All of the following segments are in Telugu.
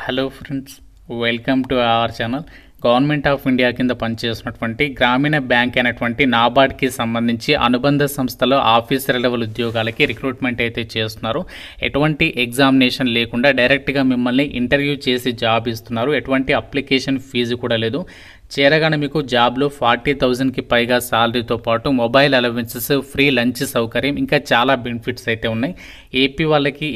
Hello friends, welcome to our channel. Government of India కింద పనిచేస్తున్నటువంటి గ్రామీణ బ్యాంక్ అయినటువంటి నాబార్డ్కి సంబంధించి అనుబంధ సంస్థలో ఆఫీసర్ లెవెల్ ఉద్యోగాలకి రిక్రూట్మెంట్ అయితే చేస్తున్నారు. ఎటువంటి ఎగ్జామినేషన్ లేకుండా డైరెక్ట్గా మిమ్మల్ని ఇంటర్వ్యూ చేసి జాబ్ ఇస్తున్నారు. ఎటువంటి అప్లికేషన్ ఫీజు కూడా లేదు. చేరగానే మీకు జాబ్లో 40,000కి పైగా శాలరీతో పాటు మొబైల్ అలవెన్సెస్, ఫ్రీ లంచ్ సౌకర్యం, ఇంకా చాలా బెనిఫిట్స్ అయితే ఉన్నాయి. ఏపీ వాళ్ళకి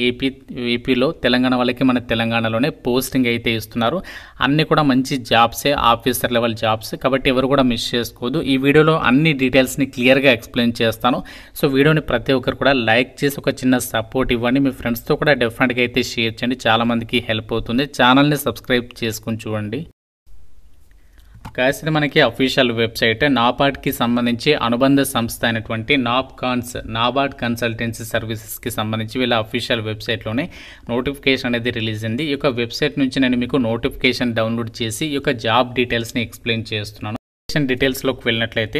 ఏపీలో, తెలంగాణ వాళ్ళకి మన తెలంగాణలోనే పోస్టింగ్ అయితే ఇస్తున్నారు. అన్నీ కూడా మంచి జాబ్సే, ఆఫీసర్ లెవెల్ జాబ్స్. కాబట్టి ఎవరు కూడా మిస్ చేసుకోవద్దు. ఈ వీడియోలో అన్ని డీటెయిల్స్ని క్లియర్గా ఎక్స్ప్లెయిన్ చేస్తాను. సో వీడియోని ప్రతి ఒక్కరు కూడా లైక్ చేసి ఒక చిన్న సపోర్ట్ ఇవ్వండి. మీ ఫ్రెండ్స్తో కూడా డెఫినెట్గా అయితే షేర్ చేయండి. చాలామందికి హెల్ప్ అవుతుంది. ఛానల్ని సబ్స్క్రైబ్ చేసుకుని చూడండి. ఇది మనకి అఫీషియల్ వెబ్సైట్. నాబార్డ్కి సంబంధించి అనుబంధ సంస్థ అయినటువంటి నాబార్డ్ కన్సల్టెన్సీ సర్వీసెస్కి సంబంధించి వీళ్ళ అఫీషియల్ వెబ్సైట్లోనే నోటిఫికేషన్ అనేది రిలీజ్ అయింది. ఈ యొక్క వెబ్సైట్ నుంచి నేను మీకు నోటిఫికేషన్ డౌన్లోడ్ చేసి ఈ యొక్క జాబ్ డీటెయిల్స్ని ఎక్స్ప్లెయిన్ చేస్తున్నాను. డీటెయిల్స్లోకి వెళ్ళినట్లయితే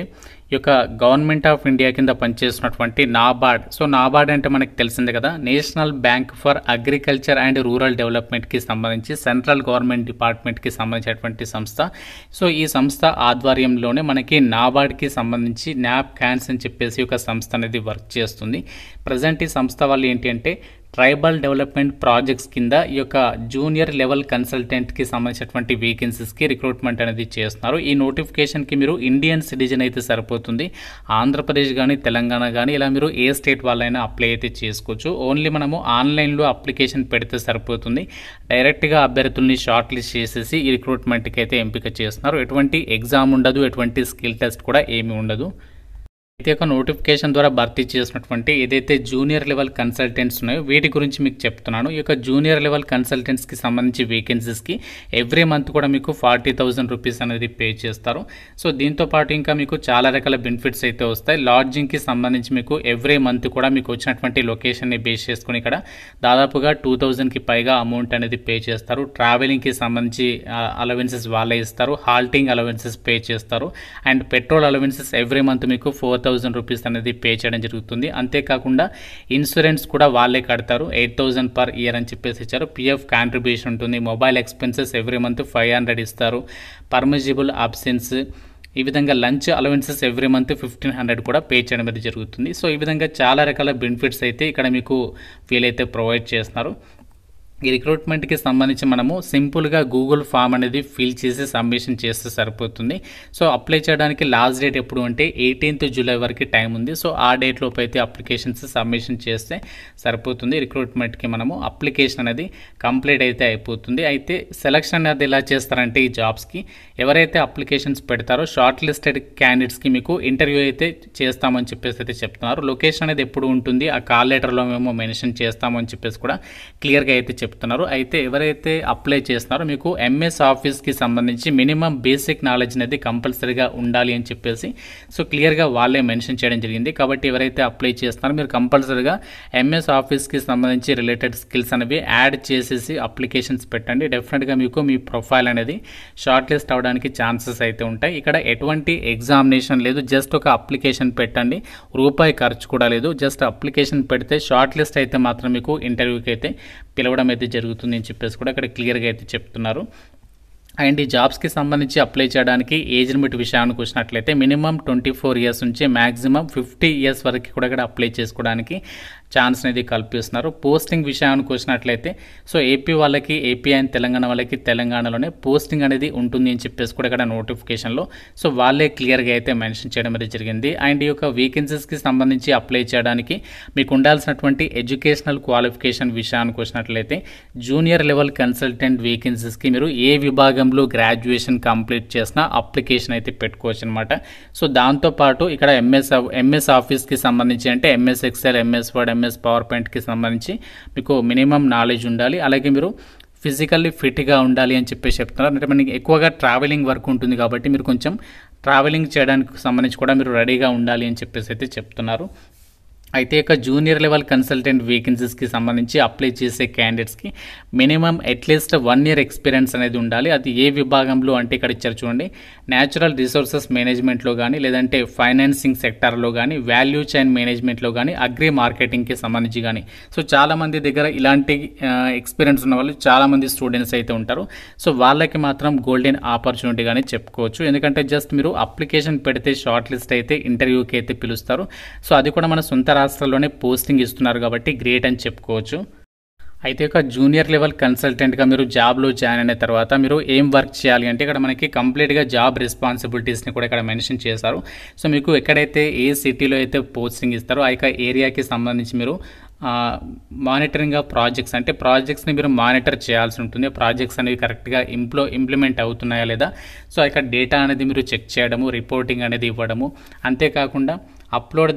ఈ యొక్క గవర్నమెంట్ ఆఫ్ ఇండియా కింద పనిచేస్తున్నటువంటి నాబార్డ్. సో నాబార్డ్ అంటే మనకి తెలిసిందే కదా, national bank for agriculture and rural డెవలప్మెంట్కి సంబంధించి సెంట్రల్ గవర్నమెంట్ డిపార్ట్మెంట్కి సంబంధించినటువంటి సంస్థ. సో ఈ సంస్థ ఆధ్వర్యంలోనే మనకి నాబార్డ్కి సంబంధించి న్యాప్ క్యాన్స్ అని చెప్పేసి ఒక సంస్థ అనేది వర్క్ చేస్తుంది. ప్రజెంట్ ఈ సంస్థ వాళ్ళు ఏంటి అంటే ట్రైబల్ డెవలప్మెంట్ ప్రాజెక్ట్స్ కింద ఈ యొక్క జూనియర్ లెవెల్ కన్సల్టెంట్కి సంబంధించినటువంటి వేకెన్సీస్కి రిక్రూట్మెంట్ అనేది చేస్తున్నారు. ఈ నోటిఫికేషన్కి మీరు ఇండియన్ సిటిజన్ అయితే సరిపోతుంది. ఆంధ్రప్రదేశ్ కానీ, తెలంగాణ కానీ, ఇలా మీరు ఏ స్టేట్ వాళ్ళైనా అప్లై అయితే చేసుకోవచ్చు. ఓన్లీ మనము ఆన్లైన్లో అప్లికేషన్ పెడితే సరిపోతుంది. డైరెక్ట్గా అభ్యర్థుల్ని షార్ట్ లిస్ట్ చేసేసి ఈ రిక్రూట్మెంట్కి అయితే ఎంపిక చేస్తున్నారు. ఎటువంటి ఎగ్జామ్ ఉండదు, ఎటువంటి స్కిల్ టెస్ట్ కూడా ఏమీ ఉండదు. అయితే ఒక నోటిఫికేషన్ ద్వారా భర్తీ చేసినటువంటి ఏదైతే జూనియర్ లెవెల్ కన్సల్టెంట్స్ ఉన్నాయో వీటి గురించి మీకు చెప్తున్నాను. ఈ యొక్క జూనియర్ లెవెల్ కన్సల్టెంట్స్కి సంబంధించి వేకెన్సీస్కి ఎవ్రీ మంత్ కూడా మీకు 40,000 రూపీస్ అనేది పే చేస్తారు. సో దీంతో పాటు ఇంకా మీకు చాలా రకాల బెనిఫిట్స్ అయితే వస్తాయి. లాడ్జింగ్కి సంబంధించి మీకు ఎవ్రీ మంత్ కూడా మీకు వచ్చినటువంటి లొకేషన్ని బేస్ చేసుకుని ఇక్కడ దాదాపుగా 2,000కి పైగా అమౌంట్ అనేది పే చేస్తారు. ట్రావెలింగ్కి సంబంధించి అలవెన్సెస్ వాళ్ళే ఇస్తారు. హాల్టింగ్ అలవెన్సెస్ పే చేస్తారు. And petrol allowances every month మీకు 4,000 రూపీస్ అనేది పే చేయడం జరుగుతుంది. అంతేకాకుండా ఇన్సూరెన్స్ కూడా వాళ్ళే కడతారు. 8,000 పర్ ఇయర్ అని చెప్పేసి ఇచ్చారు. పిఎఫ్ కాంట్రిబ్యూషన్ ఉంటుంది. మొబైల్ ఎక్స్పెన్సెస్ ఎవ్రీ మంత్ 500 ఇస్తారు. పర్మిజిబుల్ అబ్సెన్స్, ఈ విధంగా లంచ్ అలవెన్సెస్ ఎవ్రీ మంత్ 1,500 కూడా పే చేయడం అనేది జరుగుతుంది. సో ఈ విధంగా చాలా రకాల బెనిఫిట్స్ అయితే ఇక్కడ మీకు వీలైతే ప్రొవైడ్ చేస్తున్నారు. ఈ రిక్రూట్మెంట్కి సంబంధించి మనము సింపుల్గా గూగుల్ ఫామ్ అనేది ఫిల్ చేసి సబ్మిషన్ చేస్తే సరిపోతుంది. సో అప్లై చేయడానికి లాస్ట్ డేట్ ఎప్పుడు అంటే 18th జూలై వరకు టైం ఉంది. సో ఆ డేట్లోపు అయితే అప్లికేషన్స్ సబ్మిషన్ చేస్తే సరిపోతుంది. రిక్రూట్మెంట్కి మనము అప్లికేషన్ అనేది కంప్లీట్ అయితే అయిపోతుంది. అయితే సెలక్షన్ అనేది ఎలా చేస్తారంటే ఈ జాబ్స్కి ఎవరైతే అప్లికేషన్స్ పెడతారో షార్ట్ లిస్టెడ్ క్యాండిడేట్స్కి మీకు ఇంటర్వ్యూ అయితే చేస్తామని చెప్పేసి అయితే చెప్తున్నారు. లొకేషన్ అనేది ఎప్పుడు ఉంటుంది ఆ కాల్ లెటర్లో మేము మెన్షన్ చేస్తామని చెప్పేసి కూడా క్లియర్గా అయితే చెప్తున్నారు. అయితే ఎవరైతే అప్లై చేస్తున్నారో మీకు ఎంఎస్ ఆఫీస్కి సంబంధించి మినిమం బేసిక్ నాలెడ్జ్ అనేది కంపల్సరీగా ఉండాలి అని చెప్పేసి సో క్లియర్గా వాళ్ళే మెన్షన్ చేయడం జరిగింది. కాబట్టి ఎవరైతే అప్లై చేస్తున్నారో మీరు కంపల్సరీగా ఎంఎస్ ఆఫీస్కి సంబంధించి రిలేటెడ్ స్కిల్స్ అనేవి యాడ్ చేసేసి అప్లికేషన్స్ పెట్టండి. డెఫినెట్గా మీకు మీ ప్రొఫైల్ అనేది షార్ట్ లిస్ట్ అవడానికి ఛాన్సెస్ అయితే ఉంటాయి. ఇక్కడ ఎటువంటి ఎగ్జామినేషన్ లేదు. జస్ట్ ఒక అప్లికేషన్ పెట్టండి. రూపాయి ఖర్చు కూడా లేదు. జస్ట్ అప్లికేషన్ పెడితే షార్ట్ లిస్ట్ అయితే మాత్రం మీకు ఇంటర్వ్యూకి అయితే పిలవడం అయితే జరుగుతుంది అని చెప్పేసి కూడా ఇక్కడ క్లియర్గా అయితే చెప్తున్నారు. అండ్ ఈ జాబ్స్కి సంబంధించి అప్లై చేయడానికి ఏజ్ లిమిట్ విషయానికి వచ్చినట్లయితే మినిమం 24 ఇయర్స్ నుంచి మ్యాక్సిమం 50 ఇయర్స్ వరకు కూడా ఇక్కడ అప్లై చేసుకోవడానికి ఛాన్స్ అనేది కల్పిస్తున్నారు. పోస్టింగ్ విషయానికి వచ్చినట్లయితే సో ఏపీ వాళ్ళకి ఏపీ అండ్ తెలంగాణ వాళ్ళకి తెలంగాణలోనే పోస్టింగ్ అనేది ఉంటుంది అని చెప్పేసి కూడా ఇక్కడ నోటిఫికేషన్లో సో వాళ్ళే క్లియర్గా అయితే మెన్షన్ చేయడం అనేది జరిగింది. అండ్ ఈ యొక్క వేకెన్సీస్కి సంబంధించి అప్లై చేయడానికి మీకు ఉండాల్సినటువంటి ఎడ్యుకేషనల్ క్వాలిఫికేషన్ విషయానికి వచ్చినట్లయితే జూనియర్ లెవెల్ కన్సల్టెంట్ వేకెన్సీస్కి మీరు ఏ విభాగంలో గ్రాడ్యుయేషన్ కంప్లీట్ చేసినా అప్లికేషన్ అయితే పెట్టుకోవచ్చు అనమాట. సో దాంతోపాటు ఇక్కడ ఎంఎస్ ఆఫీస్కి సంబంధించి అంటే MS Excel, MS word, MS power పాయింట్కి సంబంధించి మీకు మినిమం నాలెడ్జ్ ఉండాలి. అలాగే మీరు ఫిజికల్లీ ఫిట్గా ఉండాలి అని చెప్పేసి చెప్తున్నారు. అంటే మనకి ఎక్కువగా ట్రావెలింగ్ వర్క్ ఉంటుంది కాబట్టి మీరు కొంచెం ట్రావెలింగ్ చేయడానికి సంబంధించి కూడా మీరు రెడీగా ఉండాలి అని చెప్పేసి అయితే చెప్తున్నారు. అయితే ఇక జూనియర్ లెవెల్ కన్సల్టెంట్ వేకెన్సీస్కి సంబంధించి అప్లై చేసే క్యాండిడేట్స్కి మినిమం అట్లీస్ట్ 1 year ఎక్స్పీరియన్స్ అనేది ఉండాలి. అది ఏ విభాగంలో అంటే ఇక్కడ ఇచ్చారు చూడండి, న్యాచురల్ రిసోర్సెస్ మేనేజ్మెంట్లో కానీ, లేదంటే ఫైనాన్సింగ్ సెక్టార్లో కానీ, వాల్యూ చైన్ మేనేజ్మెంట్లో కానీ, అగ్రి మార్కెటింగ్కి సంబంధించి కానీ. సో చాలామంది దగ్గర ఇలాంటి ఎక్స్పీరియన్స్ ఉన్న వాళ్ళు చాలామంది స్టూడెంట్స్ అయితే ఉంటారు. సో వాళ్ళకి మాత్రం గోల్డెన్ ఆపర్చునిటీగానే చెప్పుకోవచ్చు. ఎందుకంటే జస్ట్ మీరు అప్లికేషన్ పెడితే షార్ట్ లిస్ట్ అయితే ఇంటర్వ్యూకి అయితే పిలుస్తారు. సో అది కూడా మన సొంత రాష్ట్రాల్లోనే పోస్టింగ్ ఇస్తున్నారు కాబట్టి గ్రేట్ అని చెప్పుకోవచ్చు. అయితే ఒక జూనియర్ లెవెల్ కన్సల్టెంట్గా మీరు జాబ్లో జాయిన్ అయిన తర్వాత మీరు ఏం వర్క్ చేయాలి అంటే ఇక్కడ మనకి కంప్లీట్గా జాబ్ రెస్పాన్సిబిలిటీస్ని కూడా ఇక్కడ మెన్షన్ చేశారు. సో మీకు ఎక్కడైతే ఏ సిటీలో అయితే పోస్టింగ్ ఇస్తారో ఆ యొక్క ఏరియాకి సంబంధించి మీరు మానిటరింగ్ ఆఫ్ ప్రాజెక్ట్స్ అంటే ప్రాజెక్ట్స్ని మీరు మానిటర్ చేయాల్సి ఉంటుంది. ప్రాజెక్ట్స్ అనేవి కరెక్ట్గా ఇంప్లిమెంట్ అవుతున్నాయా లేదా, సో ఇక్కడ డేటా అనేది మీరు చెక్ చేయడము, రిపోర్టింగ్ అనేది ఇవ్వడము. అంతేకాకుండా upload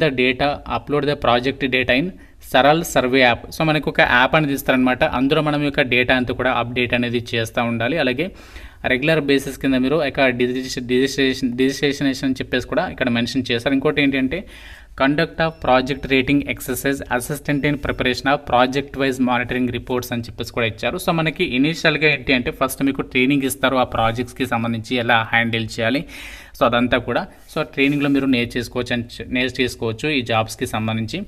the project data in Saral survey app. So మనకు ఒక యాప్ అనేది ఇస్తారనమాట. అందులో మనం యొక్క డేటా అంతా కూడా అప్డేట్ అనేది చేస్తూ ఉండాలి. అలాగే రెగ్యులర్ బేసిస్ కింద మీరు ఇక్కడ డిజిటేషన్ అని చెప్పేసి కూడా ఇక్కడ మెన్షన్ చేస్తారు. ఇంకోటి ఏంటంటే conduct of project rating exercise, assistant in preparation of project wise monitoring reports అని చెప్పేసి కూడా ఇచ్చారు. సో మనకి ఇనీషియల్గా ఏంటి అంటే ఫస్ట్ మీకు ట్రైనింగ్ ఇస్తారు ఆ ప్రాజెక్ట్స్కి సంబంధించి ఎలా హ్యాండిల్ చేయాలి. సో అదంతా కూడా సో ట్రైనింగ్లో మీరు నేర్చేసుకోవచ్చు ఈ జాబ్స్కి సంబంధించి.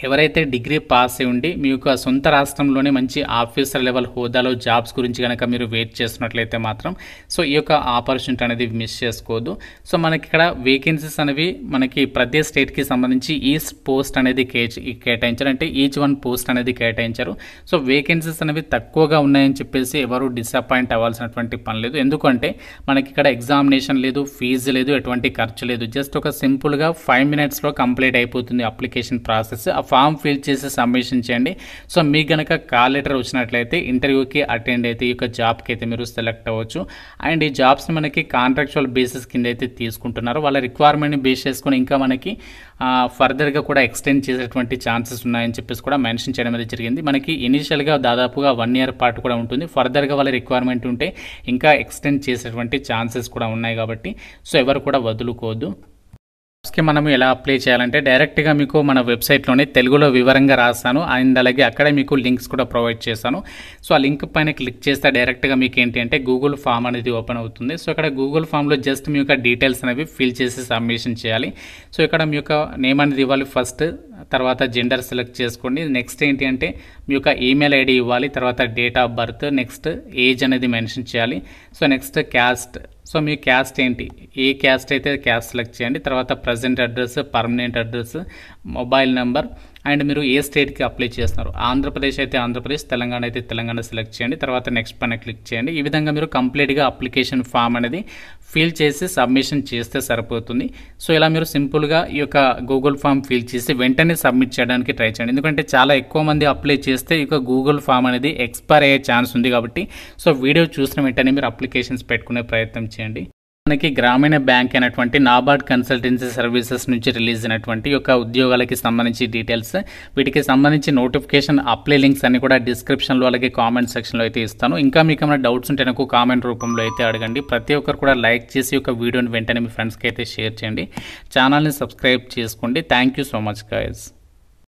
ఎవరైతే డిగ్రీ పాస్ అయి ఉండి మీ యొక్క సొంత రాష్ట్రంలోనే మంచి ఆఫీసర్ లెవెల్ హోదాలో జాబ్స్ గురించి కనుక మీరు వెయిట్ చేస్తున్నట్లయితే మాత్రం సో ఈ యొక్క ఆపర్చునిటీ అనేది మిస్ చేసుకోవద్దు. సో మనకి ఇక్కడ వేకెన్సీస్ అనేవి మనకి ప్రతి స్టేట్కి సంబంధించి ఈచ్ పోస్ట్ అనేది కేటాయించారు, అంటే ఈచ్ 1 పోస్ట్ అనేది కేటాయించారు. సో వేకెన్సీస్ అనేవి తక్కువగా ఉన్నాయని చెప్పేసి ఎవరు డిసప్పాయింట్ అవ్వాల్సినటువంటి పని లేదు. ఎందుకంటే మనకి ఇక్కడ ఎగ్జామినేషన్ లేదు, ఫీజు లేదు, ఎటువంటి ఖర్చు లేదు. జస్ట్ ఒక సింపుల్గా 5 minutesలో కంప్లీట్ అయిపోతుంది అప్లికేషన్ ప్రాసెస్. ఫామ్ ఫిల్ చేసి సబ్మిషన్ చేయండి. సో మీకు కనుక కాల్ లెటర్ వచ్చినట్లయితే ఇంటర్వ్యూకి అటెండ్ అయితే ఈ యొక్క జాబ్కి అయితే మీరు సెలెక్ట్ అవ్వచ్చు. అండ్ ఈ జాబ్స్ని మనకి కాంట్రాక్చువల్ బేసిస్ కింద అయితే తీసుకుంటున్నారు. వాళ్ళ రిక్వైర్మెంట్ని బేస్ చేసుకొని ఇంకా మనకి ఫర్దర్గా కూడా ఎక్స్టెండ్ చేసేటువంటి ఛాన్సెస్ ఉన్నాయని చెప్పేసి కూడా మెన్షన్ చేయడం అనేది జరిగింది. మనకి ఇనిషియల్గా దాదాపుగా 1 year పాటు కూడా ఉంటుంది. ఫర్దర్గా వాళ్ళ రిక్వైర్మెంట్ ఉంటే ఇంకా ఎక్స్టెండ్ చేసేటువంటి ఛాన్సెస్ కూడా ఉన్నాయి కాబట్టి సో ఎవరు కూడా వదులుకోవద్దు. మనం ఎలా అప్లై చేయాలంటే డైరెక్ట్గా మీకు మన వెబ్సైట్లోనే తెలుగులో వివరంగా రాస్తాను. అండ్ అలాగే అక్కడే మీకు లింక్స్ కూడా ప్రొవైడ్ చేస్తాను. సో ఆ లింక్ పైన క్లిక్ చేస్తే డైరెక్ట్గా మీకు ఏంటి అంటే గూగుల్ ఫామ్ అనేది ఓపెన్ అవుతుంది. సో ఇక్కడ గూగుల్ ఫామ్లో జస్ట్ మీ యొక్క డీటెయిల్స్ అనేవి ఫిల్ చేసి సబ్మిషన్ చేయాలి. సో ఇక్కడ మీ యొక్క నేమ్ అనేది ఇవ్వాలి ఫస్ట్, తర్వాత జెండర్ సెలెక్ట్ చేసుకోండి. నెక్స్ట్ ఏంటి అంటే మీ యొక్క ఈమెయిల్ ఐడి ఇవ్వాలి, తర్వాత date of birth, next age అనేది మెన్షన్ చేయాలి. సో నెక్స్ట్ క్యాస్ట్, సో మీ క్యాస్ట్ ఏంటి, ఏ క్యాస్ట్ అయితే క్యాస్ట్ సెలెక్ట్ చేయండి. తర్వాత present address, permanent address, mobile number, and మీరు ఏ స్టేట్కి అప్లై చేస్తున్నారు. ఆంధ్రప్రదేశ్ అయితే ఆంధ్రప్రదేశ్, తెలంగాణ అయితే తెలంగాణ సెలెక్ట్ చేయండి. తర్వాత నెక్స్ట్ పైన క్లిక్ చేయండి. ఈ విధంగా మీరు కంప్లీట్గా అప్లికేషన్ ఫామ్ అనేది ఫిల్ చేసి సబ్మిషన్ చేస్తే సరిపోతుంది. సో ఇలా మీరు సింపుల్గా ఈ యొక్క గూగుల్ ఫామ్ ఫిల్ చేసి వెంటనే సబ్మిట్ చేయడానికి ట్రై చేయండి. ఎందుకంటే చాలా ఎక్కువ మంది అప్లై చేస్తే ఈ యొక్క గూగుల్ ఫామ్ అనేది ఎక్స్పైర్ అయ్యే ఛాన్స్ ఉంది కాబట్టి సో వీడియో చూసిన వెంటనే మీరు అప్లికేషన్స్ పెట్టుకునే ప్రయత్నం చేయండి. మనకి గ్రామీణ బ్యాంక్ అయినటువంటి నాబార్డ్ కన్సల్టెన్సీ సర్వీసెస్ నుంచి రిలీజ్ అయినటువంటి యొక్క ఉద్యోగాలకి సంబంధించి డీటెయిల్స్, వీటికి సంబంధించి నోటిఫికేషన్ అప్లై లింక్స్ అన్ని కూడా డిస్క్రిప్షన్లో అలాగే కామెంట్ సెక్షన్లో అయితే ఇస్తాను. ఇంకా మీకు ఏమైనా డౌట్స్ ఉంటే నాకు కామెంట్ రూపంలో అయితే అడగండి. ప్రతి ఒక్కరు కూడా లైక్ చేసి యొక్క వీడియోని వెంటనే మీ ఫ్రెండ్స్కి అయితే షేర్ చేయండి. ఛానల్ని సబ్స్క్రైబ్ చేసుకోండి. Thank you so much guys.